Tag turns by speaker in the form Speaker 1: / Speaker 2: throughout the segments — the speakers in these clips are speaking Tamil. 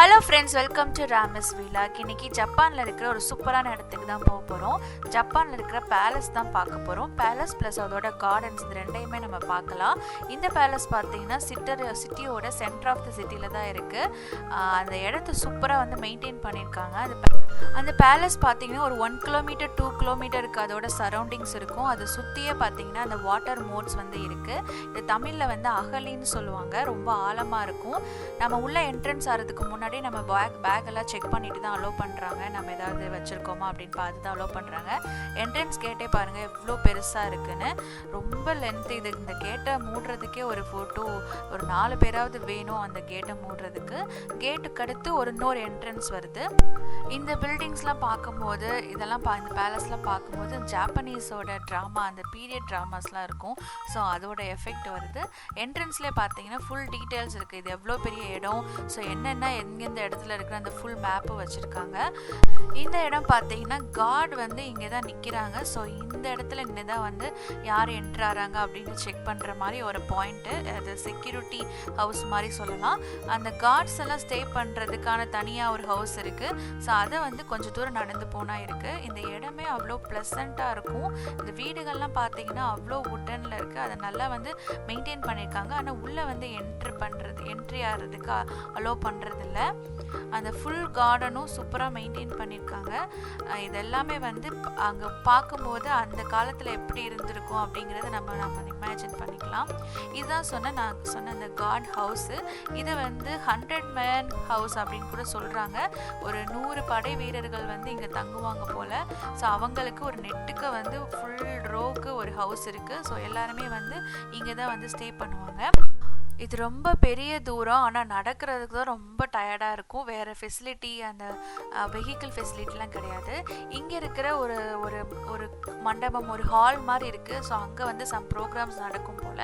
Speaker 1: Hello friends, welcome to Ramas vlog. இன்னைக்கு ஜப்பானில் இருக்கிற ஒரு சூப்பரான இடத்துக்கு தான் போக போகிறோம். ஜப்பானில் இருக்கிற பேலஸ் தான் பார்க்க போகிறோம். பேலஸ் ப்ளஸ் அதோட கார்டன்ஸ் இது ரெண்டையுமே நம்ம பார்க்கலாம். இந்த பேலஸ் பார்த்தீங்கன்னா சிட்டியோட சென்டர் ஆஃப் த சிட்டியில் தான் இருக்குது. அந்த இடத்த சூப்பராக வந்து மெயின்டைன் பண்ணியிருக்காங்க. அந்த பேலஸ் பார்த்தீங்கன்னா ஒரு 1 கிலோமீட்டர் 2 கிலோமீட்டருக்கு அதோட சரௌண்டிங்ஸ் இருக்கும். அதை சுற்றியே பார்த்தீங்கன்னா அந்த வாட்டர் மோட்ஸ் வந்து இருக்குது. இது தமிழில் வந்து அகலின்னு சொல்லுவாங்க. ரொம்ப ஆழமாக இருக்கும். நம்ம உள்ள என்ட்ரன்ஸ் ஆகிறதுக்கு முன்னாடி நம்ம பேக் எல்லாம் செக் பண்ணிட்டு தான் அலோவ் பண்ணுறாங்க. நம்ம ஏதாவது வச்சுருக்கோமா அப்படின்னு பார்த்து தான் அலோவ் பண்ணுறாங்க. என்ட்ரன்ஸ் கேட்டே பாருங்கள் எவ்வளோ பெருசாக இருக்குன்னு. ரொம்ப லென்த். இந்த கேட்டை மூடுறதுக்கே ஒரு 4 பேராவது வேணும் அந்த கேட்டை மூடுறதுக்கு. கேட்டுக்கு அடுத்து இன்னொரு என்ட்ரன்ஸ் வருது. இந்த பில்டிங்ஸ்லாம் பார்க்கும்போது இந்த பேலஸ்லாம் பார்க்கும்போது ஜாப்பனீஸோட ட்ராமா, அந்த பீரியட் ட்ராமாஸ்லாம் இருக்கும். ஸோ அதோட எஃபெக்ட் வருது. என்ட்ரன்ஸ்லேயே பார்த்தீங்கன்னா ஃபுல் டீட்டெயில்ஸ் இருக்குது. இது எவ்வளோ பெரிய இடம், ஸோ என்னென்ன எங்கெந்த இடத்துல இருக்கிற அந்த ஃபுல் மேப்பு வச்சுருக்காங்க. இந்த இடம் பார்த்தீங்கன்னா காட் வந்து இங்கே தான் நிற்கிறாங்க. ஸோ இந்த இடத்துல நின்று தான் வந்து யார் என்ட்ரு ஆகிறாங்க அப்படின்னு செக் பண்ணுற மாதிரி ஒரு பாயிண்ட்டு. அது செக்யூரிட்டி ஹவுஸ் மாதிரி சொல்லலாம். அந்த கார்ட்ஸ் எல்லாம் ஸ்டே பண்ணுறதுக்கான தனியாக ஒரு ஹவுஸ் இருக்குது. ஸோ அதை வந்து கொஞ்சம் தூரம் நடந்து போனால் இருக்குது. இந்த இடமே அவ்வளோ ப்ளசண்ட்டாக இருக்கும். இந்த வீடுகள்லாம் பார்த்தீங்கன்னா அவ்வளோ வுட்டனில் இருக்குது. அதை நல்லா வந்து மெயின்டைன் பண்ணியிருக்காங்க. ஆனால் உள்ளே வந்து என்ட்ரி ஆகிறதுக்கு அலோவ் பண்ணுறதில்ல. அந்த ஃபுல் கார்டனும் சூப்பராக மெயின்டைன் பண்ணியிருக்காங்க. இதெல்லாமே வந்து அங்கே பார்க்கும்போது அந்த காலத்தில் எப்படி இருந்திருக்கும் அப்படிங்கிறத நம்ம இமேஜின் பண்ணிக்கலாம். இதுதான் நான் சொன்ன இந்த காட் ஹவுஸு. இதை வந்து 100 மேன் ஹவுஸ் அப்படின்னு கூட சொல்கிறாங்க. ஒரு 100 படை வீரர்கள் வந்து இங்கே தங்குவாங்க போல். ஸோ அவங்களுக்கு ஒரு நெட்டுக்கு வந்து ஃபுல் ரோக்கு ஒரு ஹவுஸ் இருக்குது. ஸோ எல்லாருமே வந்து இங்கே தான் வந்து ஸ்டே பண்ணுவாங்க. இது ரொம்ப பெரிய தூரம். ஆனால் நடக்கிறதுக்கு தான் ரொம்ப டயர்டாக இருக்கும். வேறு ஃபெசிலிட்டி, அந்த வெஹிக்கிள் ஃபெசிலிட்டிலாம் கிடையாது. இங்கே இருக்கிற ஒரு ஒரு மண்டபம், ஒரு ஹால் மாதிரி இருக்குது. ஸோ அங்கே வந்து சம் ப்ரோக்ராம்ஸ் நடக்கும் போல்.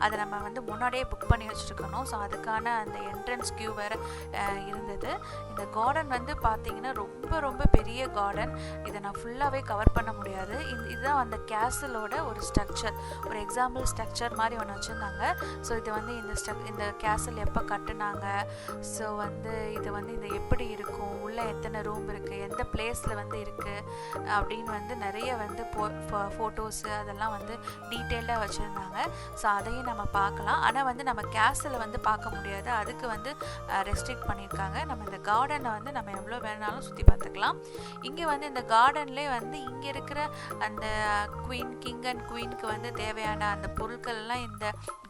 Speaker 1: அதை நம்ம வந்து முன்னாடியே புக் பண்ணி வச்சுருக்கணும். ஸோ அதுக்கான அந்த என்ட்ரன்ஸ் கியூ வேறு இருந்தது. இந்த கார்டன் வந்து பார்த்திங்கன்னா ரொம்ப ரொம்ப பெரிய கார்டன். இதை நான் ஃபுல்லாகவே கவர் பண்ண முடியாது. இதுதான் அந்த கேசலோட ஒரு ஸ்ட்ரக்சர், ஒரு எக்ஸாம்பிள் ஸ்ட்ரக்சர் மாதிரி ஒன்று வச்சுருந்தாங்க. ஸோ இது வந்து இந்த கேசல் எப்போ கட்டுனாங்க, ஸோ வந்து இது வந்து இது எப்படி இருக்கும், உள்ளே எத்தனை ரூம் இருக்குது, எந்த பிளேஸில் வந்து இருக்குது அப்படின்னு வந்து நிறைய வந்து ஃபோட்டோஸு அதெல்லாம் வந்து டீட்டெயிலாக வச்சுருந்தாங்க. ஸோ அதையும் நம்ம பார்க்கலாம். ஆனால் வந்து நம்ம கேசலை வந்து பார்க்க முடியாது. அதுக்கு வந்து ரெஸ்ட்ரிக்ட் பண்ணியிருக்காங்க. நம்ம இந்த கார்டனை வந்து நம்ம எவ்வளோ வேணாலும் சுற்றி பார்த்துக்கலாம். இங்கே வந்து இந்த கார்டன்லேயே வந்து இங்கே இருக்கிற அந்த கிங் அண்ட் குவீனுக்கு வந்து தேவையான அந்த பொருட்கள்லாம் இந்த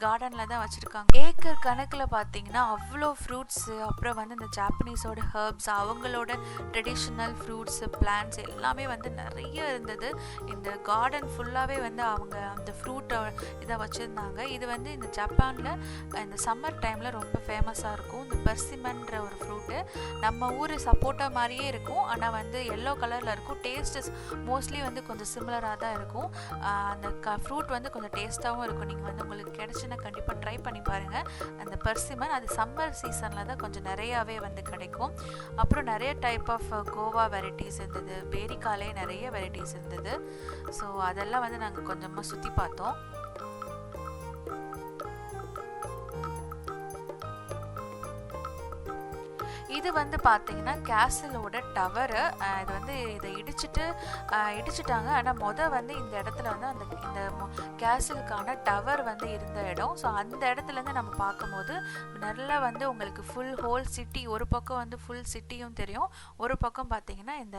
Speaker 1: கார்டனில் தான் வச்சுருக்காங்க. ஏக்கர் கணக்கில் பார்த்தீங்கன்னா அவ்வளோ ஃப்ரூட்ஸு, அப்புறம் வந்து இந்த ஜாப்பனீஸோட ஹர்ப்ஸ், அவங்களோட ட்ரெடிஷ்னல் ஃப்ரூட்ஸு, பிளான்ட்ஸ் எல்லாமே வந்து நிறைய இருந்தது. இந்த கார்டன் ஃபுல்லாகவே வந்து அவங்க அந்த ஃப்ரூட்டை இதை வச்சுருந்தாங்க. இது வந்து இந்த ஜப்பானில் இந்த சம்மர் டைமில் ரொம்ப ஃபேமஸாக இருக்கும். இந்த பெர்சிமன்ற ஒரு ஃப்ரூட்டு நம்ம ஊர் சப்போட்டா மாதிரியே இருக்கும். ஆனால் வந்து எல்லோ கலரில் இருக்கும். டேஸ்ட்டு மோஸ்ட்லி வந்து கொஞ்சம் சிமிலராக தான் இருக்கும். அந்த ஃப்ரூட் வந்து கொஞ்சம் டேஸ்ட்டாகவும் இருக்கும். நீங்கள் வந்து உங்களுக்கு கிடைச்சுன்னா கண்டிப்பாக ட்ரை பண்ணி பாருங்கள். அந்த பெர்சிமன் அது சம்மர் சீசனில் தான் கொஞ்சம் நிறையாவே வந்து கிடைக்கும். அப்புறம் நிறைய டைப் ஆஃப் கோவா வெரைட்டிஸ் இருந்தது. பேரிக்காலே நிறைய வெரைட்டிஸ் இருந்தது. ஸோ அதெல்லாம் வந்து நாங்கள் கொஞ்சமாக சுற்றி பார்த்தோம். இது வந்து பார்த்தீங்கன்னா கேசலோட டவரு. இது வந்து இதை இடிச்சிட்டாங்க. ஆனால் வந்து இந்த இடத்துல வந்து இந்த கேசலுக்கான டவர் வந்து இருந்த இடம். ஸோ அந்த இடத்துலேருந்து நம்ம பார்க்கும்போது நல்லா வந்து உங்களுக்கு ஃபுல் ஹோல் சிட்டி, ஒரு பக்கம் வந்து ஃபுல் சிட்டியும் தெரியும், ஒரு பக்கம் பார்த்தீங்கன்னா இந்த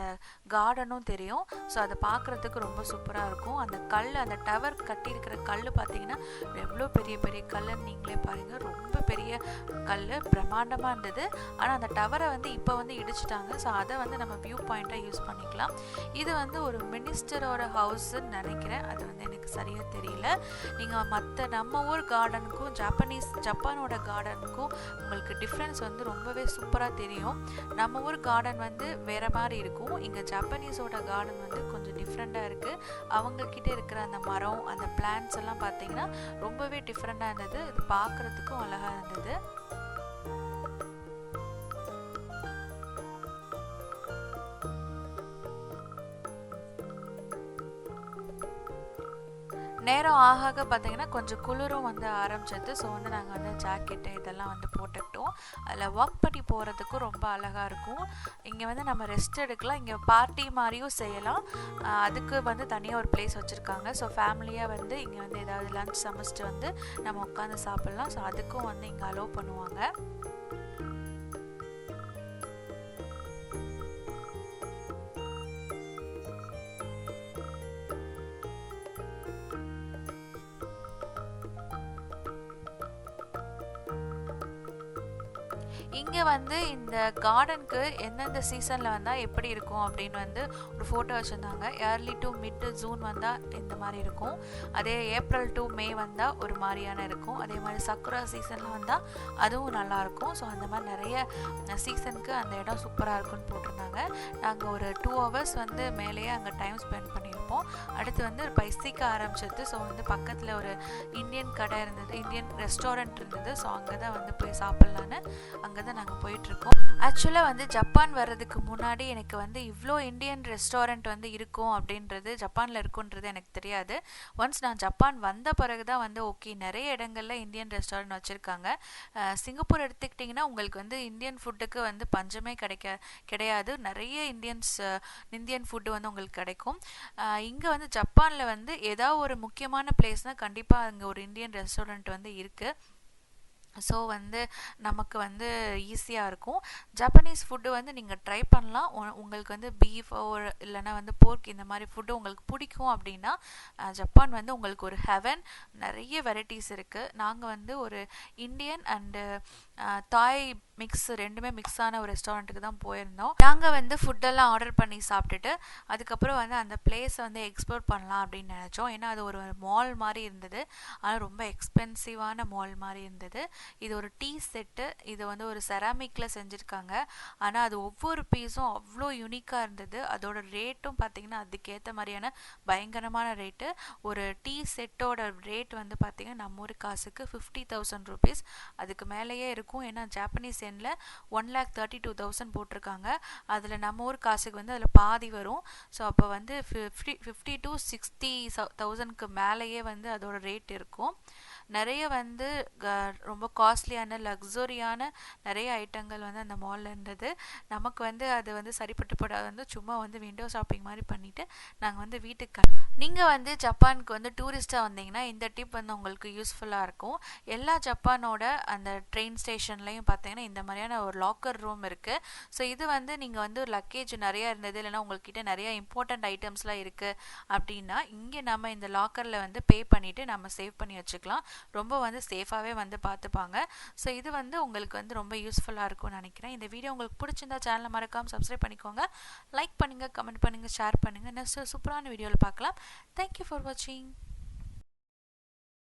Speaker 1: கார்டனும் தெரியும். ஸோ அதை பார்க்குறதுக்கு ரொம்ப சூப்பராக இருக்கும். அந்த டவர் கட்டியிருக்கிற கல் பார்த்தீங்கன்னா எவ்வளோ பெரிய பெரிய கல்லுன்னு நீங்களே பாருங்கள். ரொம்ப பெரிய கல், பிரம்மாண்டமாக இருந்தது. ஆனால் அந்த டவரை வந்து இப்போ வந்து இடிச்சிட்டாங்க. ஸோ அதை வந்து நம்ம வியூ பாயிண்ட்டாக யூஸ் பண்ணிக்கலாம். இது வந்து ஒரு மினிஸ்டரோட ஹவுஸ்ன்னு நினைக்கிறேன். அது வந்து எனக்கு சரியாக தெரியல. நீங்கள் மற்ற நம்ம ஊர் கார்டனுக்கும் ஜப்பானோட கார்டனுக்கும் உங்களுக்கு டிஃப்ரென்ஸ் வந்து ரொம்பவே சூப்பராக தெரியும். நம்ம ஊர் கார்டன் வந்து வேறு மாதிரி இருக்கும். இங்கே ஜப்பானீஸோட கார்டன் வந்து கொஞ்சம் டிஃப்ரெண்ட்டாக இருக்குது. அவங்கக்கிட்ட இருக்கிற அந்த மரம், அந்த பிளான்ட்ஸ் எல்லாம் பார்த்தீங்கன்னா ரொம்பவே டிஃப்ரெண்ட்டாக இருந்தது. இது பார்க்குறதுக்கும் அழகாக இருந்தது. நேரம் ஆக பார்த்தீங்கன்னா கொஞ்சம் குளிரும் வந்து ஆரம்பிச்சது. ஸோ வந்து நாங்கள் வந்து ஜாக்கெட்டு இதெல்லாம் வந்து போட்டுக்கிட்டோம். அதில் வாக் பண்ணி போகிறதுக்கும் ரொம்ப அழகாக இருக்கும். இங்கே வந்து நம்ம ரெஸ்ட் எடுக்கலாம், இங்கே பார்ட்டி மாதிரியும் செய்யலாம். அதுக்கு வந்து தனியாக ஒரு பிளேஸ் வச்சுருக்காங்க. ஸோ ஃபேமிலியாக வந்து இங்கே வந்து ஏதாவது லன்ச் சமைச்சிட்டு வந்து நம்ம உட்காந்து சாப்பிட்லாம். ஸோ அதுக்கும் வந்து இங்கே அலோவ் பண்ணுவாங்க. இங்கே வந்து இந்த கார்டனுக்கு எந்தெந்த சீசனில் வந்தால் எப்படி இருக்கும் அப்படின்னு வந்து ஒரு ஃபோட்டோ வச்சுருந்தாங்க. ஏர்லி டு மிட் ஜூன் வந்தால் இந்த மாதிரி இருக்கும், அதே ஏப்ரல் டு மே வந்தால் ஒரு மாதிரியான இருக்கும், அதே மாதிரி சக்குரா சீசனில் வந்தால் அதுவும் நல்லாயிருக்கும். ஸோ அந்த மாதிரி நிறைய சீசனுக்கு அந்த இடம் சூப்பராக இருக்குன்னு போட்டிருந்தாங்க. நாங்கள் ஒரு 2 hours வந்து மேலேயே அங்கே டைம் ஸ்பெண்ட் பண்ணியிருப்போம். அடுத்து வந்து ஒரு பைசிக்க ஆரம்பிச்சது. ஸோ வந்து பக்கத்தில் ஒரு இந்தியன் கடை இருந்தது, இந்தியன் ரெஸ்டாரண்ட் இருந்தது. ஸோ அங்கே தான் வந்து போய் சாப்பிட்லான்னு அங்கே தான் நாங்கள் போயிட்டுருக்கோம். ஆக்சுவலாக வந்து ஜப்பான் வர்றதுக்கு முன்னாடி எனக்கு வந்து இவ்வளோ இந்தியன் ரெஸ்டாரண்ட் வந்து இருக்கும் அப்படின்றது, ஜப்பானில் இருக்குன்றது எனக்கு தெரியாது. ஒன்ஸ் நான் ஜப்பான் வந்த பிறகு தான் வந்து ஓகே நிறைய இடங்களில் இந்தியன் ரெஸ்டாரண்ட் வச்சுருக்காங்க. சிங்கப்பூர் எடுத்துக்கிட்டிங்கன்னா உங்களுக்கு வந்து இந்தியன் ஃபுட்டுக்கு வந்து பஞ்சமே கிடையாது. நிறைய இந்தியன் ஃபுட்டு வந்து உங்களுக்கு கிடைக்கும். இங்கே வந்து ஜப்பானில் வந்து ஏதாவது ஒரு முக்கியமான பிளேஸ்னால் கண்டிப்பாக அங்கே ஒரு இந்தியன் ரெஸ்டாரண்ட் வந்து இருக்குது. ஸோ வந்து நமக்கு வந்து ஈஸியாக இருக்கும். ஜப்பனீஸ் ஃபுட்டு வந்து நீங்கள் ட்ரை பண்ணலாம். உங்களுக்கு வந்து பீஃப் இல்லைனா வந்து போர்க் இந்த மாதிரி ஃபுட்டு உங்களுக்கு பிடிக்கும் அப்படின்னா ஜப்பான் வந்து உங்களுக்கு ஒரு ஹெவன். நிறைய வெரைட்டிஸ் இருக்குது. நாங்கள் வந்து ஒரு இந்தியன் அண்டு தாய் மிக்ஸ் ரெண்டுமே மிக்ஸ் ஆன ஒரு ரெஸ்டாரண்ட்டுக்கு தான் போயிருந்தோம். நாங்கள் வந்து ஃபுட்டெல்லாம் ஆர்டர் பண்ணி சாப்பிட்டுட்டு அதுக்கப்புறம் வந்து அந்த பிளேஸை வந்து எக்ஸ்ப்ளோர் பண்ணலாம் அப்படின்னு நினச்சோம். ஏன்னா அது ஒரு மால் மாதிரி இருந்தது, ஆனால் ரொம்ப எக்ஸ்பென்சிவான மால் மாதிரி இருந்தது. இது ஒரு டீ செட்டு, இது வந்து ஒரு செராமிக்கில் செஞ்சுருக்காங்க. ஆனால் அது ஒவ்வொரு பீஸும் அவ்வளோ யூனிக்காக இருந்தது. அதோட ரேட்டும் பார்த்திங்கன்னா அதுக்கேற்ற மாதிரியான பயங்கரமான ரேட்டு. ஒரு டீ செட்டோட ரேட் வந்து பார்த்திங்கன்னா நம்ம ஊர் காசுக்கு 50,000 rupees, அதுக்கு மேலேயே இருக்கும். ஏன்னா ஜாப்பனீஸ் எண்ணில் 1,32,000 போட்டிருக்காங்க. அதில் நம்ம ஊர் காசுக்கு வந்து அதில் பாதி வரும். ஸோ அப்போ வந்து 50 to 60,000க்கு மேலேயே வந்து அதோட ரேட் இருக்கும். நிறைய வந்து ரொம்ப காஸ்ட்லியான லக்ஸரியான நிறைய ஐட்டங்கள் வந்து அந்த மாலில் இருந்தது. நமக்கு வந்து அது வந்து சரிப்பட்டுப்படாது. வந்து சும்மா வந்து விண்டோ ஷாப்பிங் மாதிரி பண்ணிவிட்டு நாங்கள் வந்து வீட்டுக்கு நீங்கள் வந்து ஜப்பானுக்கு வந்து டூரிஸ்ட்டாக வந்தீங்கன்னா இந்த டிப் வந்து உங்களுக்கு யூஸ்ஃபுல்லாக இருக்கும். எல்லா ஜப்பானோட அந்த ட்ரெயின் ஸ்டேஷன்லையும் பார்த்தீங்கன்னா இந்த மாதிரியான ஒரு லாக்கர் ரூம் இருக்குது. ஸோ இது வந்து நீங்கள் வந்து ஒரு லக்கேஜ் நிறையா இருந்தது இல்லைனா உங்கள்கிட்ட நிறைய இம்பார்ட்டண்ட் ஐட்டம்ஸ்லாம் இருக்குது அப்படின்னா இங்கே நம்ம இந்த லாக்கரில் வந்து பே பண்ணிவிட்டு நம்ம சேவ் பண்ணி வச்சுக்கலாம். ரொம்ப வந்து சேஃபாகவே வந்து பார்த்துப்பாங்க. ஸோ இது வந்து உங்களுக்கு வந்து ரொம்ப யூஸ்ஃபுல்லாக இருக்கும்னு நினைக்கிறேன். இந்த வீடியோ உங்களுக்கு பிடிச்சிருந்தா சேனலை மறக்காமல் சப்ஸ்கிரைப் பண்ணிக்கோங்க, லைக் பண்ணுங்கள், கமெண்ட் பண்ணுங்கள், ஷேர் பண்ணுங்கள். நெக்ஸ்ட் சூப்பரான வீடியோவில் பார்க்கலாம். தேங்க்யூ ஃபார் வாட்சிங்.